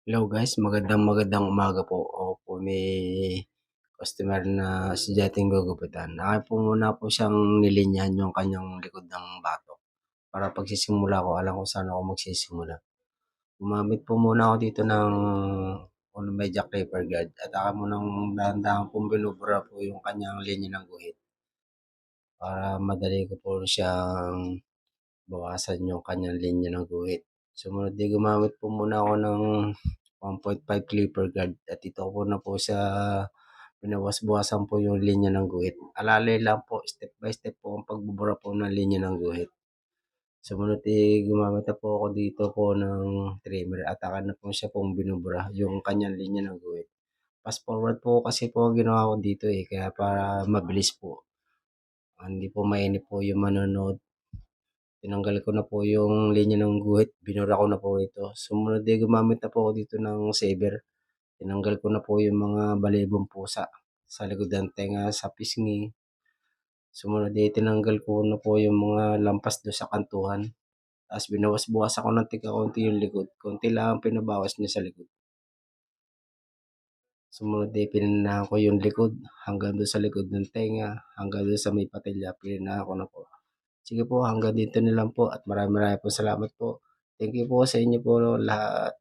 Hello guys, magandang umaga po. Ako po may customer na estudyanteng gugupitan. Akin po muna po siyang nilinyahan yung kanyang likod ng batok. Para pagsisimula ko, alam kung saan ako magsisimula. Gumamit po muna ako dito ng Media Clipper Guard at akin munang dahan-dahan pong binubura po yung kanyang linya ng guhit para madali ko po siyang bawasan yung kanyang linya ng guhit. Sumunod di gumamit po muna ako ng 1.5 clipper guard at ito po na po sa binawas-bawasan po yung linya ng guhit. Alalay lang po, step by step po ang pagbubura po ng linya ng guhit. Sumunod gumamit na po ako dito po ng trimmer at akan na po siya pong binubura yung kanyang linya ng guhit. Fast forward po kasi po ang ginawa ko dito kaya para mabilis po. Hindi po mainip po yung manonood. Tinanggal ko na po yung linya ng guhit, binura ko na po ito. Sumunod gumamit na po ako dito ng saver. Tinanggal ko na po yung mga balibong pusa sa likod ng tenga, sa pisngi. Sumunod tinanggal ko na po yung mga lampas do sa kantuhan. Tapos binawas-bawas ako ng tika-konti yung likod. Konti lang ang pinabawas niya sa likod. Sumunod pininahan ko yung likod hanggang doon sa likod ng tenga, hanggang doon sa may patilya, pininahan ko na po. Sige po, hanggang dito na lang po at maraming po salamat po. Thank you po sa inyo po lahat.